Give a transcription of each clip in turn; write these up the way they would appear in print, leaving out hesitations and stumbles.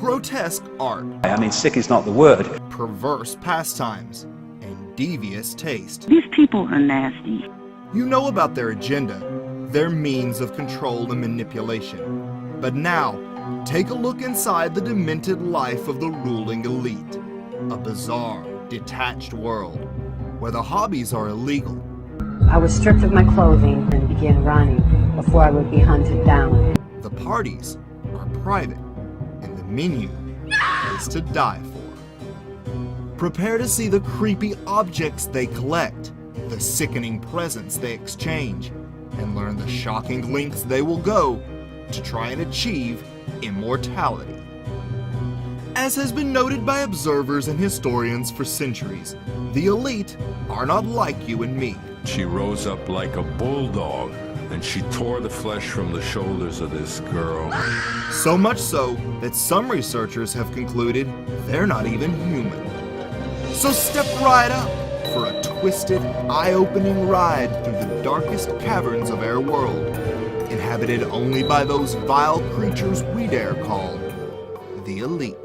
grotesque art, I mean, sick is not the word. perverse pastimes, and devious taste. These people are nasty. You know about their agenda, their means of control and manipulation. But now, take a look inside the demented life of the ruling elite. A bizarre, detached world, where the hobbies are illegal. I was stripped of my clothing and began running before I would be hunted down. The parties are private, and the menu is to die for. Prepare to see the creepy objects they collect, the sickening presents they exchange, and learn the shocking lengths they will go to try and achieve immortality. As has been noted by observers and historians for centuries, the elite are not like you and me. She rose up like a bulldog, and she tore the flesh from the shoulders of this girl. So much so that some researchers have concluded they're not even human. So step right up for a twisted, eye-opening ride through the darkest caverns of our world, inhabited only by those vile creatures we dare call the elite.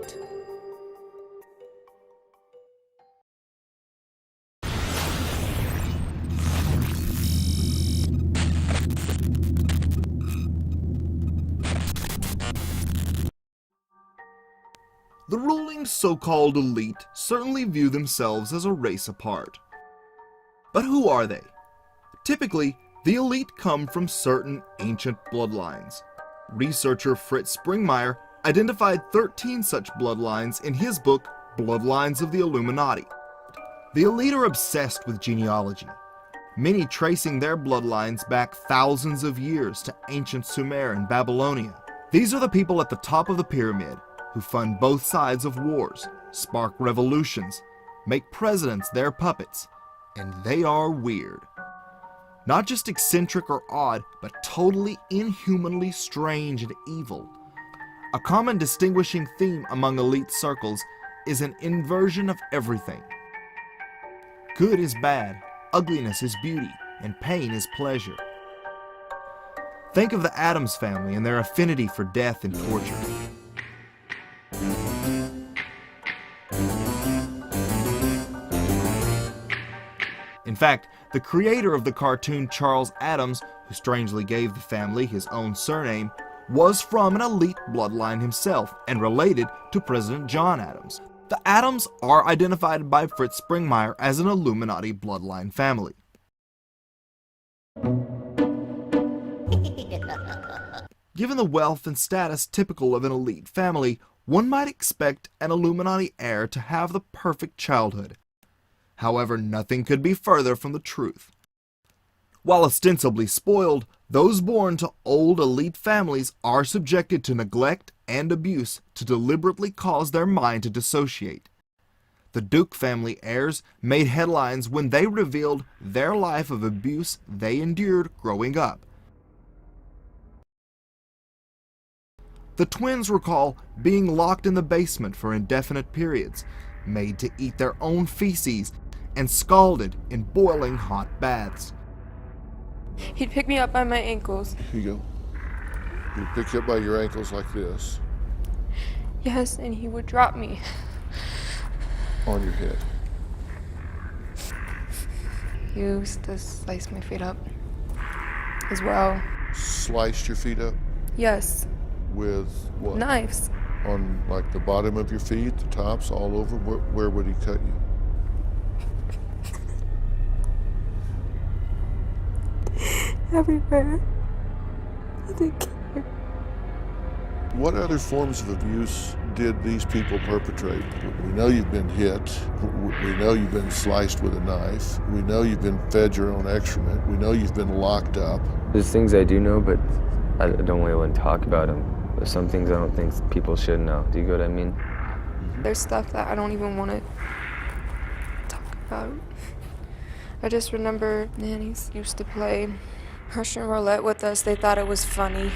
The ruling so-called elite certainly view themselves as a race apart. But who are they? Typically, the elite come from certain ancient bloodlines. Researcher Fritz Springmeier identified 13 such bloodlines in his book, Bloodlines of the Illuminati. The elite are obsessed with genealogy, many tracing their bloodlines back thousands of years to ancient Sumer and Babylonia. These are the people at the top of the pyramid who fund both sides of wars, spark revolutions, make presidents their puppets, and they are weird. Not just eccentric or odd, but totally inhumanly strange and evil. A common distinguishing theme among elite circles is an inversion of everything. Good is bad, ugliness is beauty, and pain is pleasure. Think of the Addams family and their affinity for death and torture. In fact, the creator of the cartoon Charles Addams, who strangely gave the family his own surname, was from an elite bloodline himself and related to President John Adams. The Addams are identified by Fritz Springmeier as an Illuminati bloodline family. Given the wealth and status typical of an elite family, one might expect an Illuminati heir to have the perfect childhood. However, nothing could be further from the truth. While ostensibly spoiled, those born to old elite families are subjected to neglect and abuse to deliberately cause their mind to dissociate. The Duke family heirs made headlines when they revealed their life of abuse they endured growing up. The twins recall being locked in the basement for indefinite periods, made to eat their own feces, and scalded in boiling hot baths. He'd pick me up by my ankles. Here you go. He'd pick you up by your ankles like this. Yes, and he would drop me. On your head. He used to slice my feet up as well. Sliced your feet up? Yes. With what? Knives. On like the bottom of your feet, the tops, all over? Where would he cut you? Everywhere. I didn't care. What other forms of abuse did these people perpetrate? We know you've been hit. We know you've been sliced with a knife. We know you've been fed your own excrement. We know you've been locked up. There's things I do know, but I don't really want to talk about them. There's some things I don't think people should know. Do you get what I mean? There's stuff that I don't even want to talk about. I just remember nannies used to play Russian roulette with us. They thought it was funny.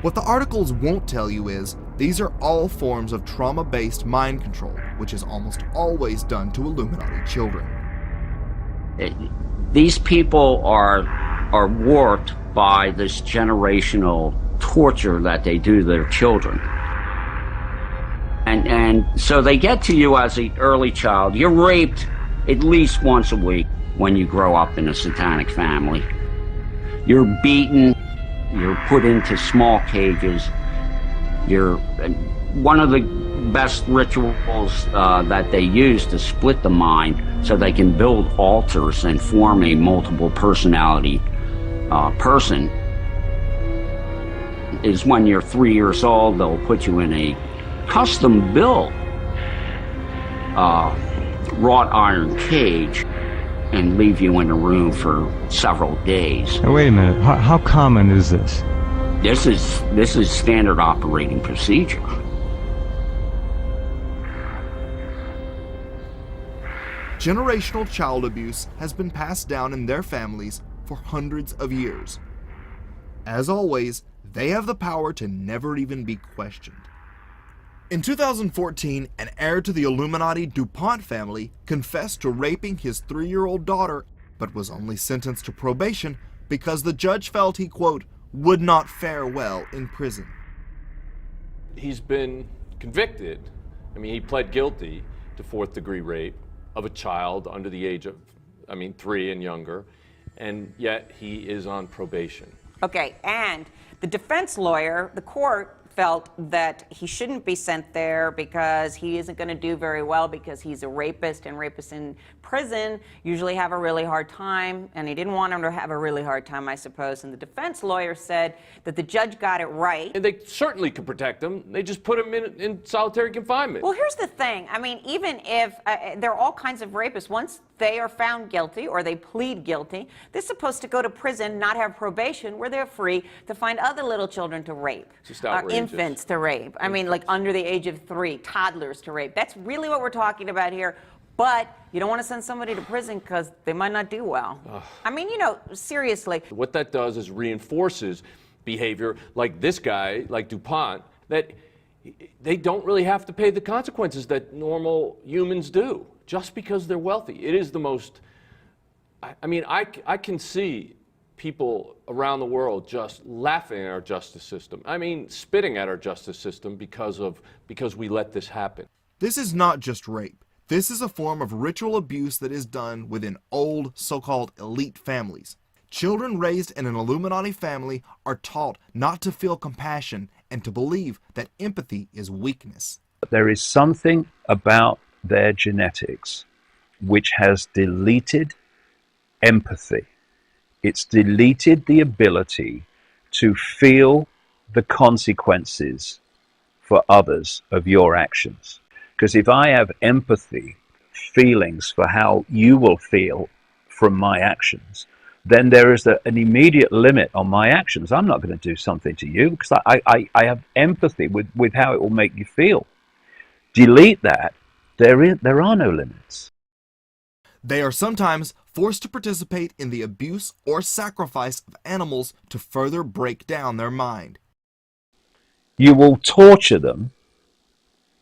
What the articles won't tell you is, these are all forms of trauma-based mind control, which is almost always done to Illuminati children. These people are warped by this generational torture that they do to their children. And so they get to you as an early child. You're raped at least once a week when you grow up in a satanic family. You're beaten, you're put into small cages. One of the best rituals that they use to split the mind so they can build altars and form a multiple personality person is when you're 3 years old, they'll put you in a custom-built wrought iron cage and leave you in a room for several days. Now, wait a minute. How common is this? This is standard operating procedure. Generational child abuse has been passed down in their families for hundreds of years. As always, they have the power to never even be questioned. In 2014, an heir to the Illuminati DuPont family confessed to raping his 3-year-old daughter, but was only sentenced to probation because the judge felt he, quote, would not fare well in prison. He's been convicted. I mean, he pled guilty to 4th-degree rape of a child under the age of, 3 and younger, and yet he is on probation. Okay, and the defense lawyer, the court, felt that he shouldn't be sent there because he isn't going to do very well because he's a rapist, and rapists in prison usually have a really hard time, and he didn't want him to have a really hard time, I suppose. And the defense lawyer said that the judge got it right. And they certainly could protect him. They just put him in solitary confinement. Well, here's the thing. I mean, even if there are all kinds of rapists, once they are found guilty or they plead guilty, they're supposed to go to prison, not have probation, where they're free to find other little children to rape. Just outrageous. Infants to rape. I mean, like under the age of 3, toddlers to rape. That's really what we're talking about here. But you don't want to send somebody to prison because they might not do well. I mean, you know, seriously. What that does is reinforces behavior like this guy, like DuPont, that they don't really have to pay the consequences that normal humans do just because they're wealthy. It is the most, I can see people around the world just laughing at our justice system. I mean, spitting at our justice system because we let this happen. This is not just rape. This is a form of ritual abuse that is done within old, so-called elite families. Children raised in an Illuminati family are taught not to feel compassion and to believe that empathy is weakness. There is something about their genetics which has deleted empathy. It's deleted the ability to feel the consequences for others of your actions. Because if I have empathy, feelings for how you will feel from my actions, then there is an immediate limit on my actions. I'm not going to do something to you because I have empathy with how it will make you feel. Delete that, there are no limits. They are sometimes forced to participate in the abuse or sacrifice of animals to further break down their mind. You will torture them.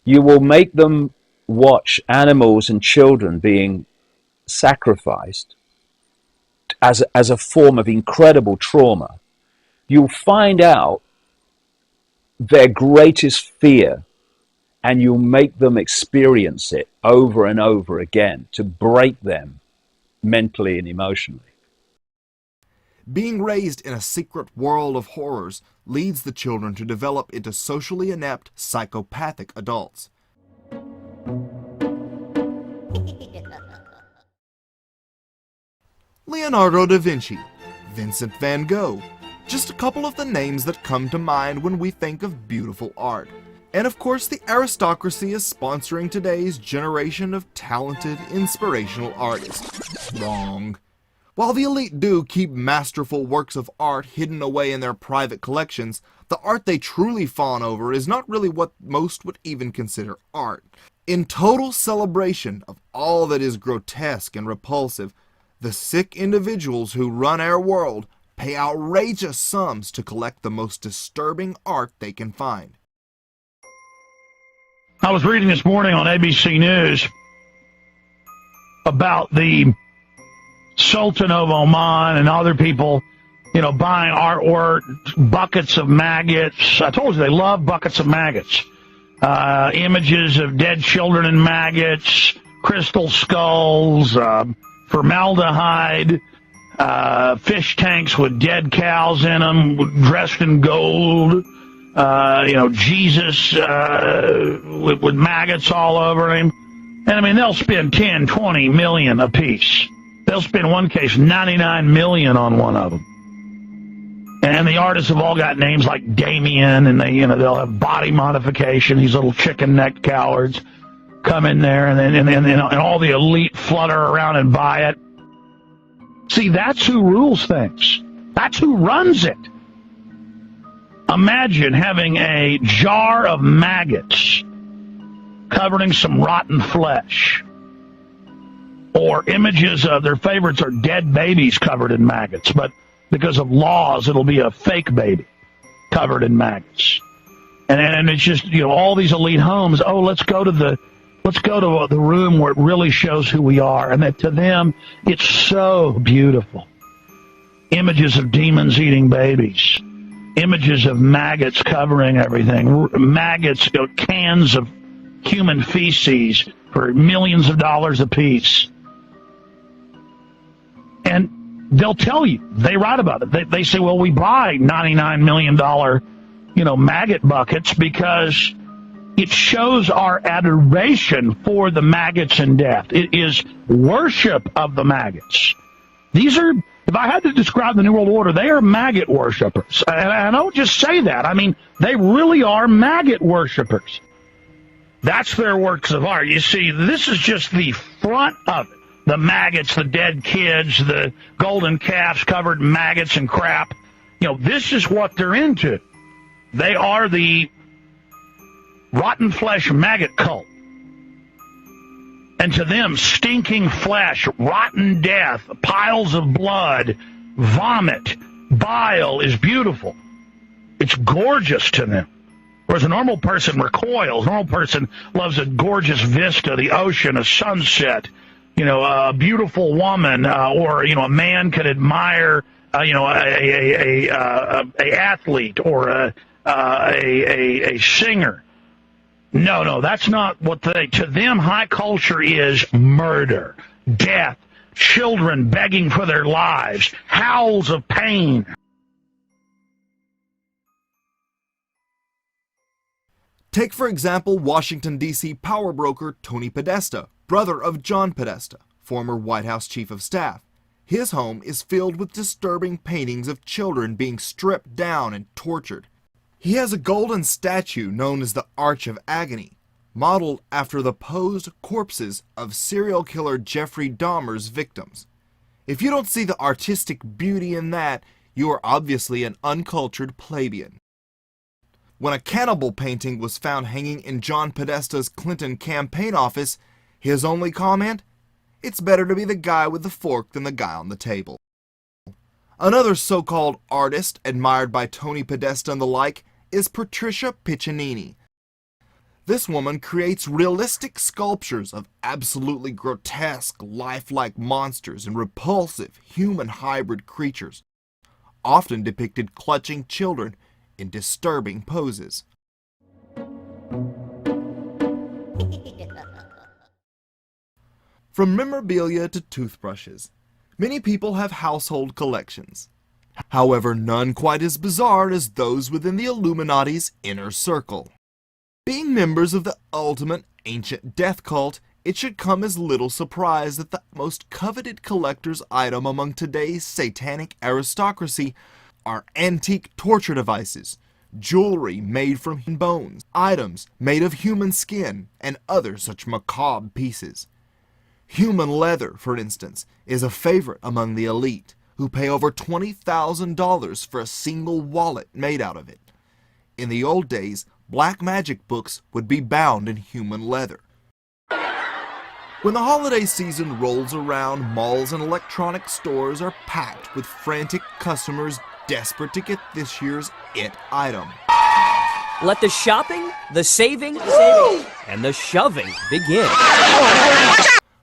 You will make them watch animals and children being sacrificed as a form of incredible trauma. You'll find out their greatest fear and you'll make them experience it over and over again to break them mentally and emotionally. Being raised in a secret world of horrors leads the children to develop into socially inept, psychopathic adults. Leonardo da Vinci, Vincent van Gogh, just a couple of the names that come to mind when we think of beautiful art. And of course, the aristocracy is sponsoring today's generation of talented, inspirational artists. Wrong. While the elite do keep masterful works of art hidden away in their private collections, the art they truly fawn over is not really what most would even consider art. In total celebration of all that is grotesque and repulsive, the sick individuals who run our world pay outrageous sums to collect the most disturbing art they can find. I was reading this morning on ABC News about the Sultan of Oman and other people buying artwork, buckets of maggots. I told you they love buckets of maggots. Images of dead children and maggots, crystal skulls, formaldehyde, fish tanks with dead cows in them, dressed in gold. Jesus with maggots all over him. And I mean, they'll spend 10, 20 million a piece. They'll spend, in one case, 99 million on one of them. And the artists have all got names like Damien, and they'll have body modification. These little chicken-necked cowards come in there, and all the elite flutter around and buy it. See, that's who rules things. That's who runs it. Imagine having a jar of maggots covering some rotten flesh, or images of their favorites are dead babies covered in maggots, but because of laws, it'll be a fake baby covered in maggots. And it's just, all these elite homes, let's go to the room where it really shows who we are. And that to them, it's so beautiful. Images of demons eating babies. Images of maggots covering everything. Maggots, cans of human feces for millions of dollars a piece. And they'll tell you, they write about it. They say, well, we buy $99 million, maggot buckets because it shows our adoration for the maggots in death. It is worship of the maggots. These are, if I had to describe the New World Order, they are maggot worshipers. And I don't just say that. I mean, they really are maggot worshipers. That's their works of art. You see, this is just the front of it. The maggots, the dead kids, the golden calves covered in maggots and crap. This is what they're into. They are the rotten flesh maggot cult. And to them, stinking flesh, rotten death, piles of blood, vomit, bile is beautiful. It's gorgeous to them. Whereas a normal person recoils. A normal person loves a gorgeous vista, the ocean, a sunset, a beautiful woman, or a man could admire, a athlete or a singer. No, that's not what to them, high culture is murder, death, children begging for their lives, howls of pain. Take, for example, Washington, D.C. power broker Tony Podesta, brother of John Podesta, former White House Chief of Staff. His home is filled with disturbing paintings of children being stripped down and tortured. He has a golden statue known as the Arch of Agony, modeled after the posed corpses of serial killer Jeffrey Dahmer's victims. If you don't see the artistic beauty in that, you are obviously an uncultured plebeian. When a cannibal painting was found hanging in John Podesta's Clinton campaign office, his only comment? It's better to be the guy with the fork than the guy on the table. Another so-called artist admired by Tony Podesta and the like is Patricia Piccinini. This woman creates realistic sculptures of absolutely grotesque, lifelike monsters and repulsive human hybrid creatures, often depicted clutching children in disturbing poses. From memorabilia to toothbrushes, many people have household collections. However, none quite as bizarre as those within the Illuminati's inner circle. Being members of the ultimate ancient death cult, it should come as little surprise that the most coveted collector's item among today's satanic aristocracy are antique torture devices, jewelry made from bones, items made of human skin, and other such macabre pieces. Human leather, for instance, is a favorite among the elite, who pay over $20,000 for a single wallet made out of it. In the old days, black magic books would be bound in human leather. When the holiday season rolls around, malls and electronic stores are packed with frantic customers desperate to get this year's it item. Let the shopping, the saving, and the shoving begin.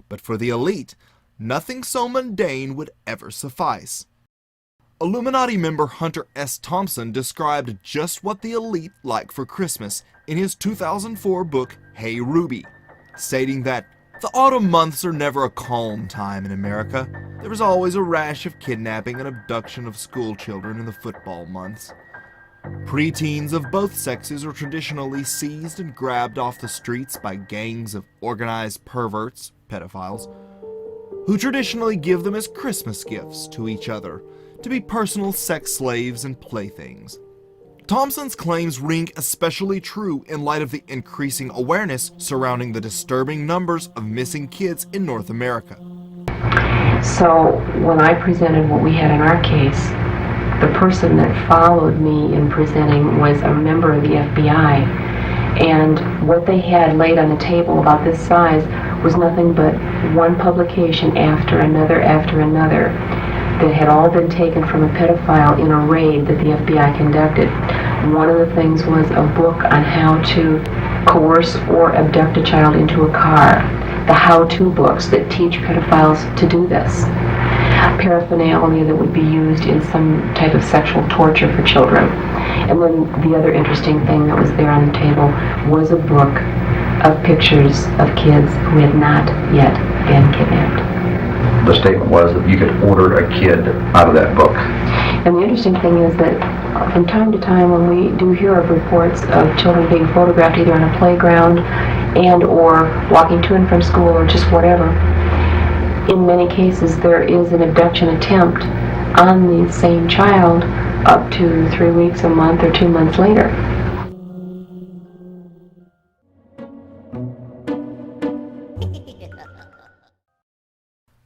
But for the elite, nothing so mundane would ever suffice. Illuminati member Hunter S. Thompson described just what the elite like for Christmas in his 2004 book, Hey Ruby, stating that the autumn months are never a calm time in America. There is always a rash of kidnapping and abduction of school children in the football months. Preteens of both sexes are traditionally seized and grabbed off the streets by gangs of organized perverts, pedophiles, who traditionally give them as Christmas gifts to each other to be personal sex slaves and playthings. Thompson's claims ring especially true in light of the increasing awareness surrounding the disturbing numbers of missing kids in North America. So when I presented what we had in our case, the person that followed me in presenting was a member of the FBI, and what they had laid on the table about this size was nothing but one publication after another that had all been taken from a pedophile in a raid that the FBI conducted. One of the things was a book on how to coerce or abduct a child into a car. The how-to books that teach pedophiles to do this. Paraphernalia that would be used in some type of sexual torture for children. And then the other interesting thing that was there on the table was a book of pictures of kids who had not yet been kidnapped. The statement was that you could order a kid out of that book. And the interesting thing is that from time to time when we do hear of reports of children being photographed either on a playground and or walking to and from school or just whatever, in many cases there is an abduction attempt on the same child up to 3 weeks, a month, or 2 months later.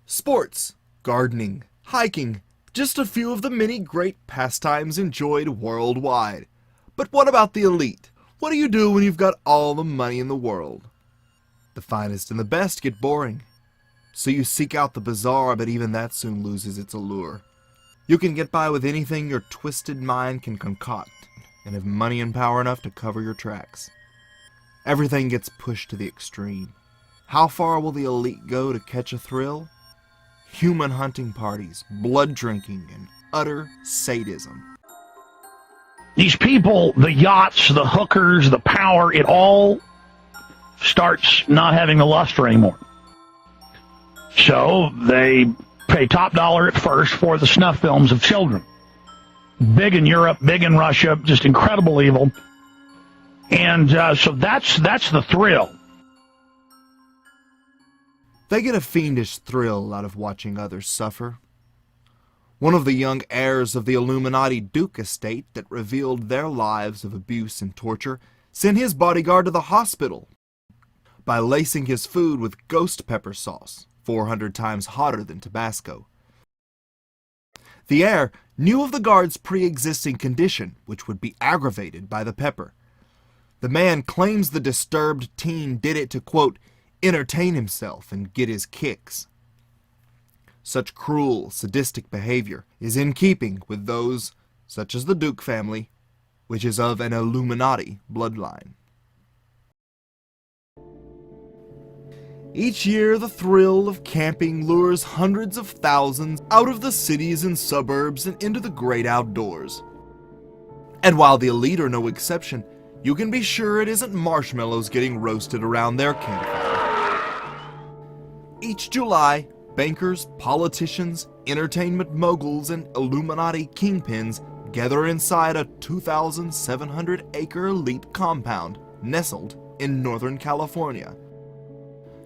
Sports, gardening, hiking, just a few of the many great pastimes enjoyed worldwide. But what about the elite? What do you do when you've got all the money in the world? The finest and the best get boring. So you seek out the bizarre, but even that soon loses its allure. You can get by with anything your twisted mind can concoct, and have money and power enough to cover your tracks. Everything gets pushed to the extreme. How far will the elite go to catch a thrill? Human hunting parties, blood drinking, and utter sadism. These people, the yachts, the hookers, the power, it all starts not having the luster anymore. So they pay top dollar at first for the snuff films of children. Big in Europe, big in Russia, just incredible evil. And so that's the thrill. They get a fiendish thrill out of watching others suffer. One of the young heirs of the Illuminati Duke estate that revealed their lives of abuse and torture sent his bodyguard to the hospital by lacing his food with ghost pepper sauce, 400 times hotter than Tabasco. The heir knew of the guard's pre-existing condition, which would be aggravated by the pepper. The man claims the disturbed teen did it to, quote, entertain himself and get his kicks. Such cruel, sadistic behavior is in keeping with those, such as the Duke family, which is of an Illuminati bloodline. Each year, the thrill of camping lures hundreds of thousands out of the cities and suburbs and into the great outdoors. And while the elite are no exception, you can be sure it isn't marshmallows getting roasted around their campfire. Each July, bankers, politicians, entertainment moguls, and Illuminati kingpins gather inside a 2,700-acre elite compound nestled in Northern California,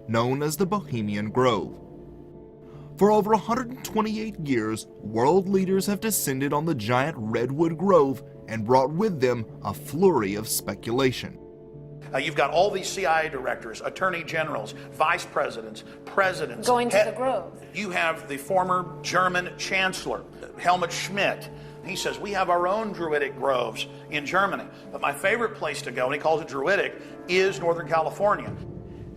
known as the Bohemian Grove. For over 128 years, world leaders have descended on the giant redwood grove and brought with them a flurry of speculation. You've got all these CIA directors, attorney generals, vice presidents, presidents. Going to the Grove. You have the former German chancellor, Helmut Schmidt. He says, we have our own druidic groves in Germany. But my favorite place to go, and he calls it druidic, is Northern California.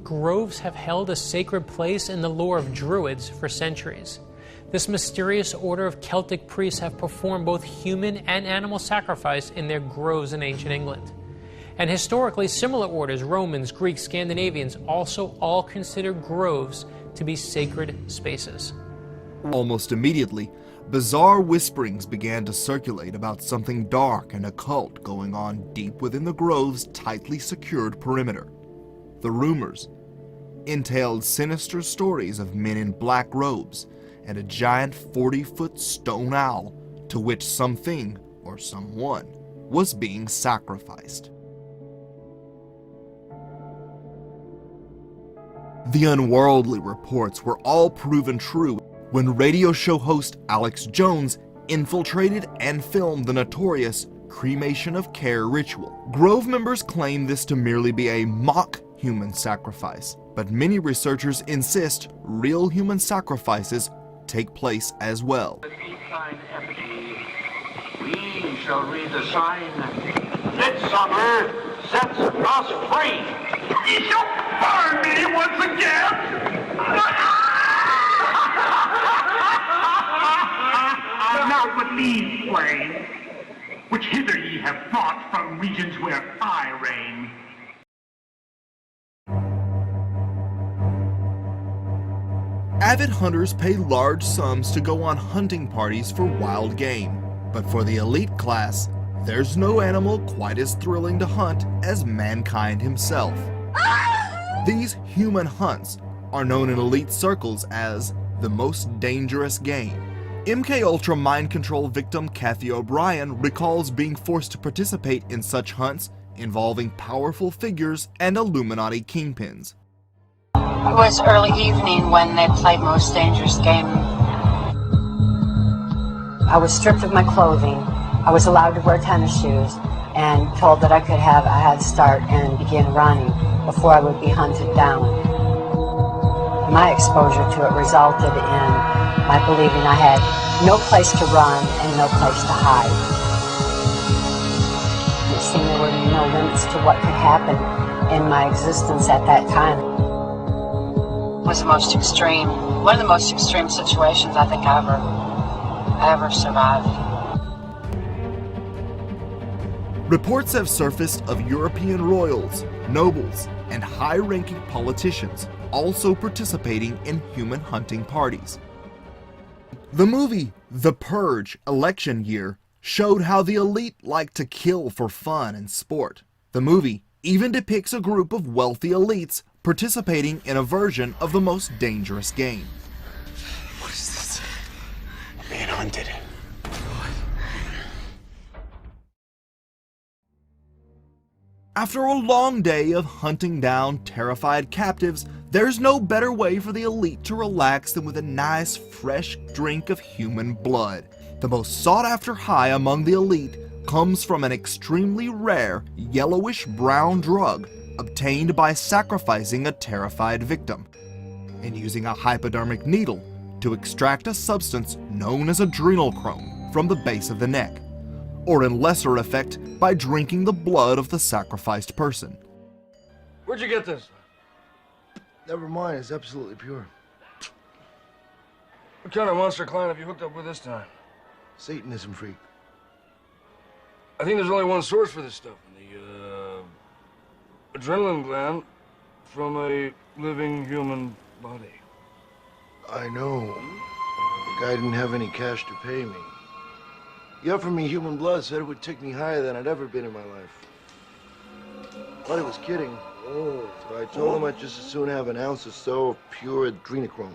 Groves have held a sacred place in the lore of Druids for centuries. This mysterious order of Celtic priests have performed both human and animal sacrifice in their groves in ancient England. And historically, similar orders, Romans, Greeks, Scandinavians, also all considered groves to be sacred spaces. Almost immediately, bizarre whisperings began to circulate about something dark and occult going on deep within the grove's tightly secured perimeter. The rumors entailed sinister stories of men in black robes and a giant 40-foot stone owl to which something or someone was being sacrificed. The unworldly reports were all proven true when radio show host Alex Jones infiltrated and filmed the notorious cremation of care ritual. Grove members claim this to merely be a mock human sacrifice, but many researchers insist real human sacrifices take place as well. We shall read the sign. Midsummer sets us free. You shall burn me once again. Now with these flames, which hither ye have brought from regions where I reign. Avid hunters pay large sums to go on hunting parties for wild game, but for the elite class, there's no animal quite as thrilling to hunt as mankind himself. These human hunts are known in elite circles as the most dangerous game. MKUltra mind control victim Kathy O'Brien recalls being forced to participate in such hunts involving powerful figures and Illuminati kingpins. It was early evening when they played Most Dangerous Game. I was stripped of my clothing. I was allowed to wear tennis shoes and told that I could have a head start and begin running before I would be hunted down. My exposure to it resulted in my believing I had no place to run and no place to hide. It seemed there were no limits to what could happen in my existence at that time. It was the most extreme, one of the most extreme situations I think I ever survived. Reports have surfaced of European royals, nobles, and high-ranking politicians also participating in human hunting parties. The movie The Purge election year showed how the elite like to kill for fun and sport. The movie even depicts a group of wealthy elites participating in a version of the most dangerous game. What is this? I'm being hunted. After a long day of hunting down terrified captives, there's no better way for the elite to relax than with a nice, fresh drink of human blood. The most sought-after high among the elite comes from an extremely rare, yellowish-brown drug obtained by sacrificing a terrified victim and using a hypodermic needle to extract a substance known as adrenochrome from the base of the neck, or in lesser effect by drinking the blood of the sacrificed person. Where'd you get this? Never mind, it's absolutely pure. What kind of monster client have you hooked up with this time? Satanism freak. I think there's only one source for this stuff. The adrenaline gland from a living human body. I know. The guy didn't have any cash to pay me. He offered me human blood, said it would take me higher than I'd ever been in my life. Thought he was kidding. So I told him I'd just as soon have an ounce or so of pure adrenochrome.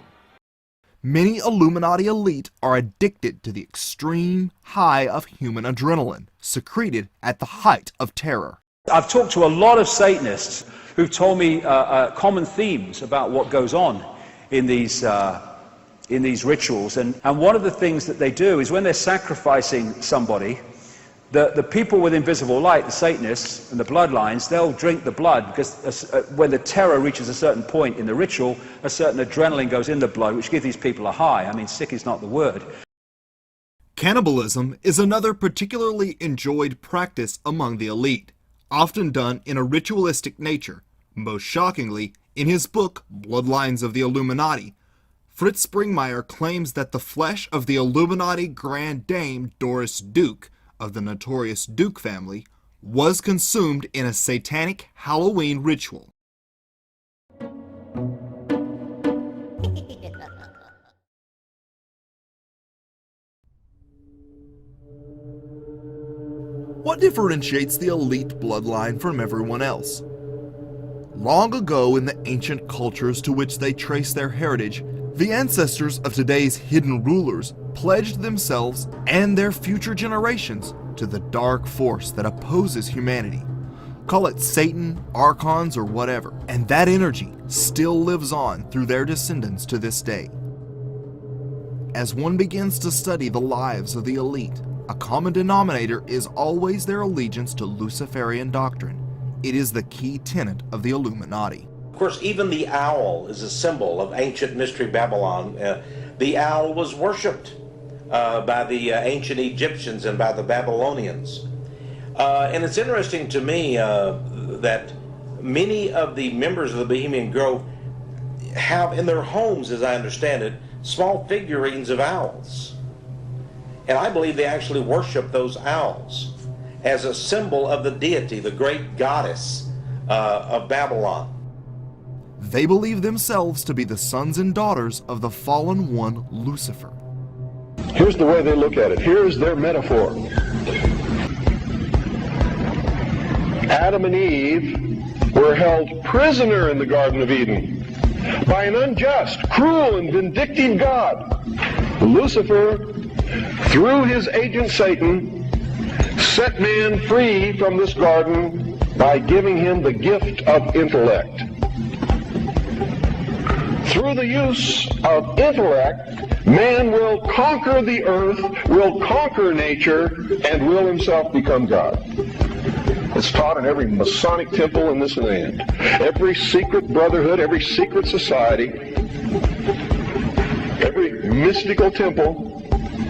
Many Illuminati elite are addicted to the extreme high of human adrenaline, secreted at the height of terror. I've talked to a lot of Satanists who've told me common themes about what goes on in these rituals. And one of the things that they do is when they're sacrificing somebody, the people with invisible light, the Satanists and the bloodlines, they'll drink the blood because when the terror reaches a certain point in the ritual, a certain adrenaline goes in the blood, which gives these people a high. I mean, sick is not the word. Cannibalism is another particularly enjoyed practice among the elite, often done in a ritualistic nature. Most shockingly, in his book, Bloodlines of the Illuminati, Fritz Springmeier claims that the flesh of the Illuminati Grand Dame Doris Duke of the notorious Duke family was consumed in a satanic Halloween ritual. what differentiates the elite bloodline from everyone else? Long ago in the ancient cultures to which they trace their heritage, the ancestors of today's hidden rulers pledged themselves and their future generations to the dark force that opposes humanity. Call it Satan, archons, or whatever, and that energy still lives on through their descendants to this day. As one begins to study the lives of the elite, a common denominator is always their allegiance to Luciferian doctrine. It is the key tenet of the Illuminati. Of course, even the owl is a symbol of ancient mystery Babylon. The owl was worshipped by the ancient Egyptians and by the Babylonians. And it's interesting to me that many of the members of the Bohemian Grove have in their homes, as I understand it, small figurines of owls. And I believe they actually worship those owls as a symbol of the deity, the great goddess of Babylon. They believe themselves to be the sons and daughters of the fallen one, Lucifer. Here's the way they look at it. Here's their metaphor. Adam and Eve were held prisoner in the Garden of Eden by an unjust, cruel, and vindictive God. Lucifer, through his agent Satan, set man free from this garden by giving him the gift of intellect. Through the use of intellect, man will conquer the earth, will conquer nature, and will himself become God. It's taught in every Masonic temple in this land. Every secret brotherhood, every secret society, every mystical temple,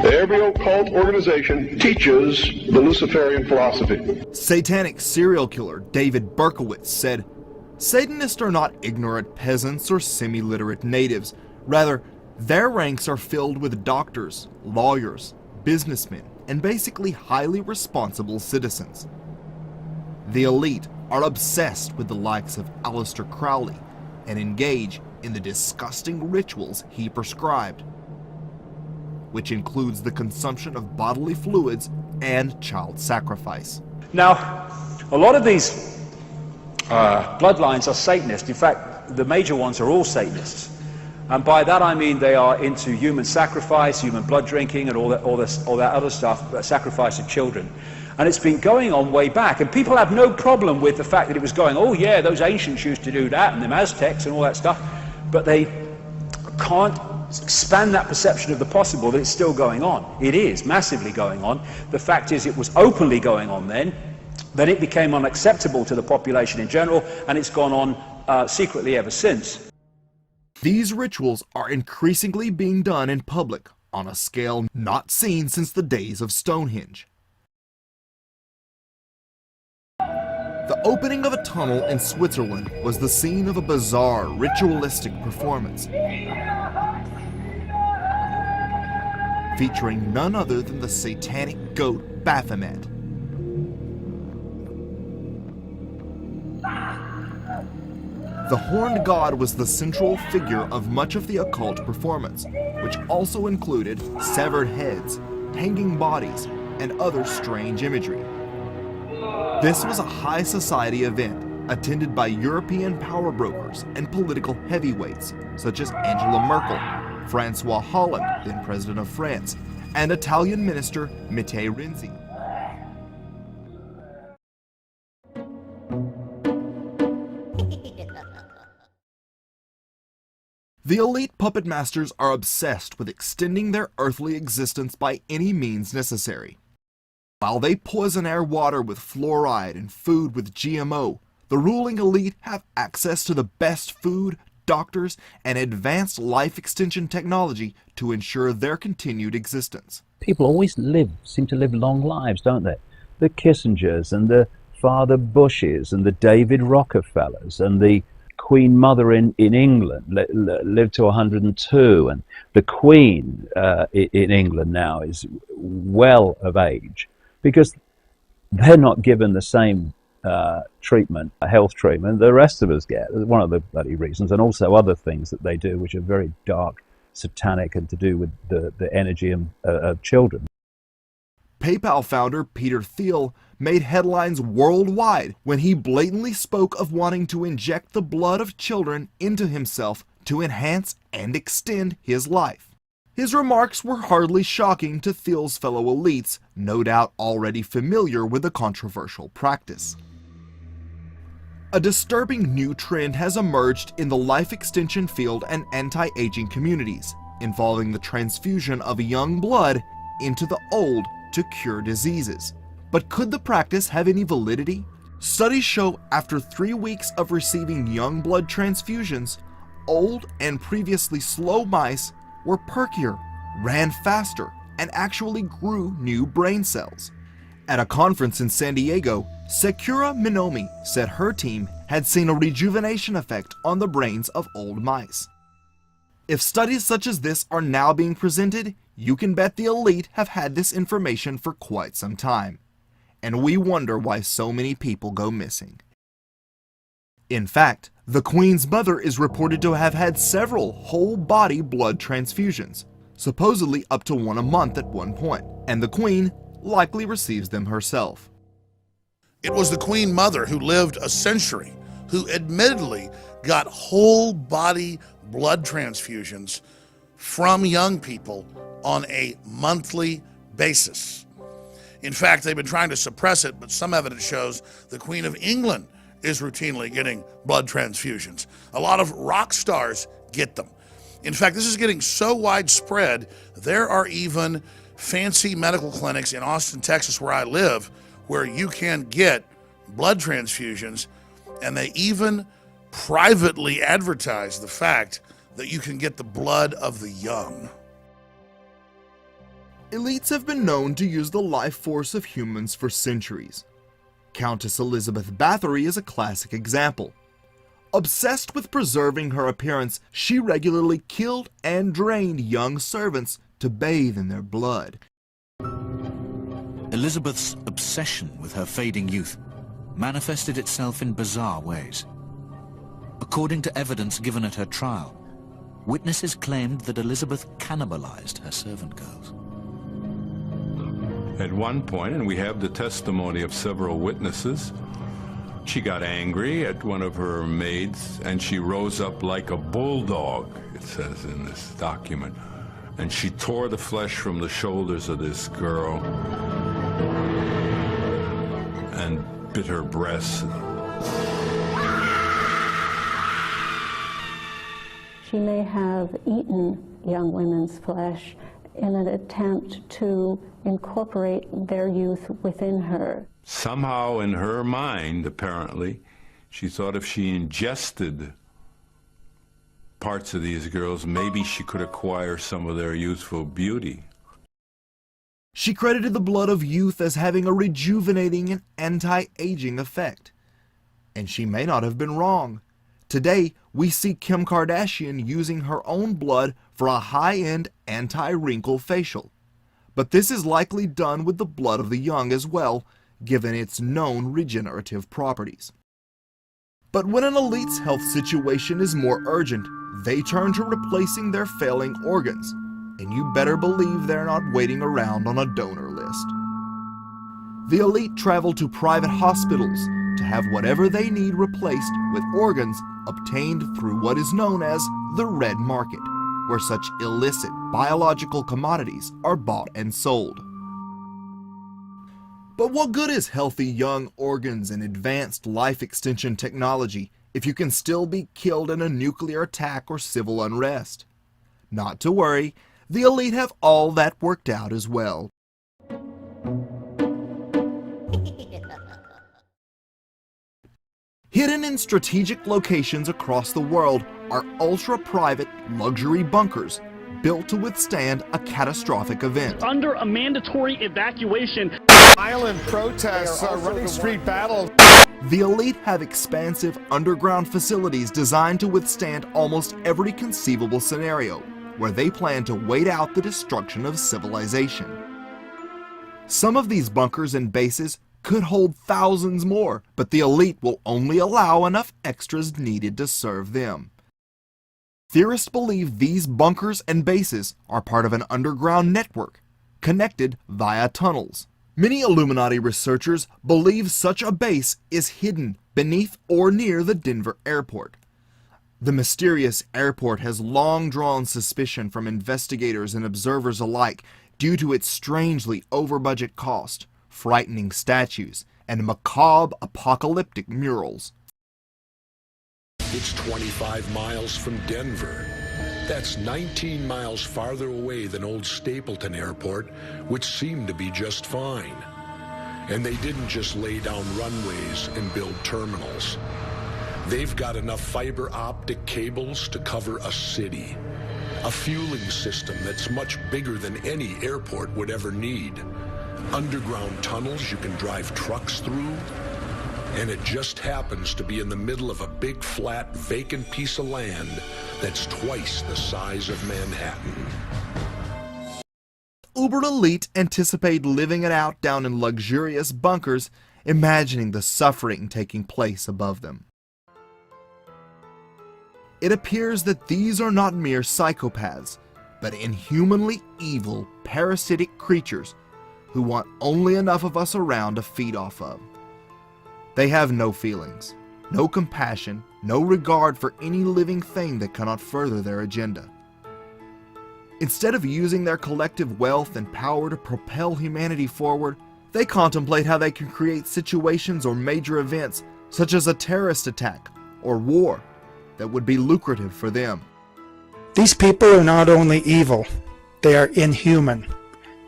every occult organization teaches the Luciferian philosophy. Satanic serial killer David Berkowitz said, "Satanists are not ignorant peasants or semi-literate natives. Rather, their ranks are filled with doctors, lawyers, businessmen, and basically highly responsible citizens. The elite are obsessed with the likes of Aleister Crowley and engage in the disgusting rituals he prescribed, which includes the consumption of bodily fluids and child sacrifice." Now, a lot of these bloodlines are Satanist. In fact, the major ones are all Satanists. And by that I mean they are into human sacrifice, human blood drinking, and all that other stuff, sacrifice of children. And it's been going on way back. And people have no problem with the fact that it was going, oh yeah, those ancients used to do that, and the Aztecs and all that stuff. But they can't expand that perception of the possible that it's still going on. It is massively going on. The fact is it was openly going on then it became unacceptable to the population in general, and it's gone on secretly ever since. These rituals are increasingly being done in public on a scale not seen since the days of Stonehenge. The opening of a tunnel in Switzerland was the scene of a bizarre ritualistic performance, featuring none other than the satanic goat Baphomet. The horned god was the central figure of much of the occult performance, which also included severed heads, hanging bodies, and other strange imagery. This was a high society event attended by European power brokers and political heavyweights such as Angela Merkel, Francois Hollande, then President of France, and Italian Minister Matteo Renzi. The elite puppet masters are obsessed with extending their earthly existence by any means necessary. While they poison our water with fluoride and food with GMO, the ruling elite have access to the best food, doctors, and advanced life extension technology to ensure their continued existence. People always seem to live long lives, don't they? The Kissingers and the Father Bushes and the David Rockefellers and the Queen Mother in England lived to 102, and the Queen in England now is well of age because they're not given the same treatment, health treatment the rest of us get. One of the bloody reasons, and also other things that they do which are very dark, satanic, and to do with the energy of children. PayPal founder Peter Thiel made headlines worldwide when he blatantly spoke of wanting to inject the blood of children into himself to enhance and extend his life. His remarks were hardly shocking to Thiel's fellow elites, no doubt already familiar with the controversial practice. A disturbing new trend has emerged in the life extension field and anti-aging communities, involving the transfusion of young blood into the old to cure diseases. But could the practice have any validity? Studies show after 3 weeks of receiving young blood transfusions, old and previously slow mice were perkier, ran faster, and actually grew new brain cells. At a conference in San Diego, Sakura Minomi said her team had seen a rejuvenation effect on the brains of old mice. If studies such as this are now being presented, you can bet the elite have had this information for quite some time. And we wonder why so many people go missing. In fact, the Queen's mother is reported to have had several whole-body blood transfusions, supposedly up to one a month at one point, and the Queen likely receives them herself. It was the Queen Mother who lived a century, who admittedly got whole-body blood transfusions from young people on a monthly basis. In fact, they've been trying to suppress it, but some evidence shows the Queen of England is routinely getting blood transfusions. A lot of rock stars get them. In fact, this is getting so widespread, there are even fancy medical clinics in Austin, Texas, where I live, where you can get blood transfusions, and they even privately advertise the fact that you can get the blood of the young. Elites have been known to use the life force of humans for centuries. Countess Elizabeth Bathory is a classic example. Obsessed with preserving her appearance, she regularly killed and drained young servants to bathe in their blood. Elizabeth's obsession with her fading youth manifested itself in bizarre ways. According to evidence given at her trial, witnesses claimed that Elizabeth cannibalized her servant girls. At one point, and we have the testimony of several witnesses, she got angry at one of her maids and she rose up like a bulldog, it says in this document, and she tore the flesh from the shoulders of this girl and bit her breasts. She may have eaten young women's flesh in an attempt to incorporate their youth within her. Somehow in her mind, apparently, she thought if she ingested parts of these girls, maybe she could acquire some of their youthful beauty. She credited the blood of youth as having a rejuvenating and anti-aging effect. And she may not have been wrong. Today, we see Kim Kardashian using her own blood for a high-end anti-wrinkle facial. But this is likely done with the blood of the young as well, given its known regenerative properties. But when an elite's health situation is more urgent, they turn to replacing their failing organs, and you better believe they're not waiting around on a donor list. The elite travel to private hospitals to have whatever they need replaced with organs obtained through what is known as the red market, where such illicit biological commodities are bought and sold. But what good is healthy young organs and advanced life extension technology if you can still be killed in a nuclear attack or civil unrest? Not to worry, the elite have all that worked out as well. Hidden in strategic locations across the world are ultra-private luxury bunkers built to withstand a catastrophic event. Under a mandatory evacuation. Violent protests are running street battles. The elite have expansive underground facilities designed to withstand almost every conceivable scenario, where they plan to wait out the destruction of civilization. Some of these bunkers and bases could hold thousands more, but the elite will only allow enough extras needed to serve them. Theorists believe these bunkers and bases are part of an underground network, connected via tunnels. Many Illuminati researchers believe such a base is hidden beneath or near the Denver airport. The mysterious airport has long drawn suspicion from investigators and observers alike due to its strangely over-budget cost, frightening statues, and macabre apocalyptic murals. It's 25 miles from Denver. That's 19 miles farther away than old Stapleton Airport, which seemed to be just fine. And they didn't just lay down runways and build terminals. They've got enough fiber optic cables to cover a city. A fueling system that's much bigger than any airport would ever need. Underground tunnels you can drive trucks through. And it just happens to be in the middle of a big, flat, vacant piece of land that's twice the size of Manhattan. Uber elite anticipate living it out down in luxurious bunkers, imagining the suffering taking place above them. It appears that these are not mere psychopaths, but inhumanly evil, parasitic creatures who want only enough of us around to feed off of. They have no feelings, no compassion, no regard for any living thing that cannot further their agenda. Instead of using their collective wealth and power to propel humanity forward, they contemplate how they can create situations or major events, such as a terrorist attack or war, that would be lucrative for them. These people are not only evil, they are inhuman.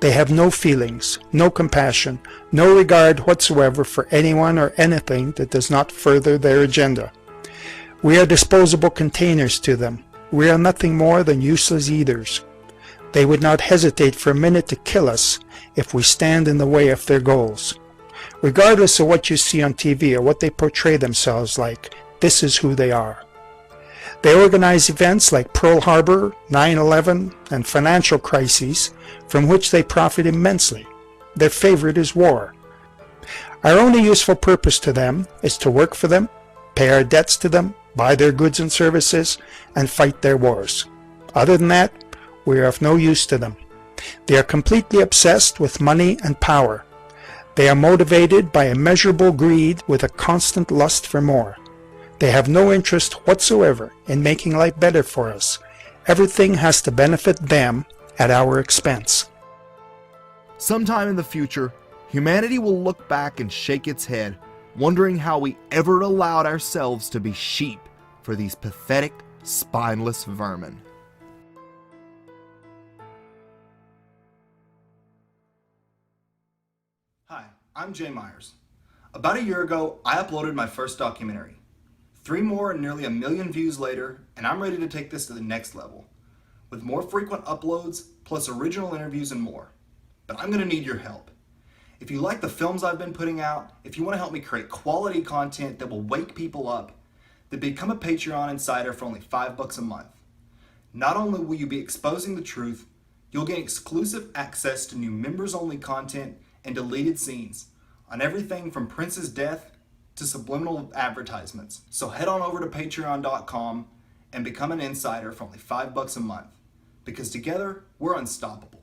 They have no feelings, no compassion, no regard whatsoever for anyone or anything that does not further their agenda. We are disposable containers to them. We are nothing more than useless eaters. They would not hesitate for a minute to kill us if we stand in the way of their goals. Regardless of what you see on TV or what they portray themselves like, this is who they are. They organize events like Pearl Harbor, 9/11, and financial crises from which they profit immensely. Their favorite is war. Our only useful purpose to them is to work for them, pay our debts to them, buy their goods and services, and fight their wars. Other than that, we are of no use to them. They are completely obsessed with money and power. They are motivated by immeasurable greed with a constant lust for more. They have no interest whatsoever in making life better for us. Everything has to benefit them at our expense. Sometime in the future, humanity will look back and shake its head, wondering how we ever allowed ourselves to be sheep for these pathetic, spineless vermin. Hi, I'm Jay Myers. About a year ago, I uploaded my first documentary. 3 more and nearly 1 million views later, and I'm ready to take this to the next level, with more frequent uploads, plus original interviews and more. But I'm going to need your help. If you like the films I've been putting out, if you want to help me create quality content that will wake people up, then become a Patreon Insider for only $5 a month. Not only will you be exposing the truth, you'll gain exclusive access to new members-only content and deleted scenes on everything from Prince's death to subliminal advertisements. So head on over to patreon.com and become an insider for only $5 a month, because together we're unstoppable.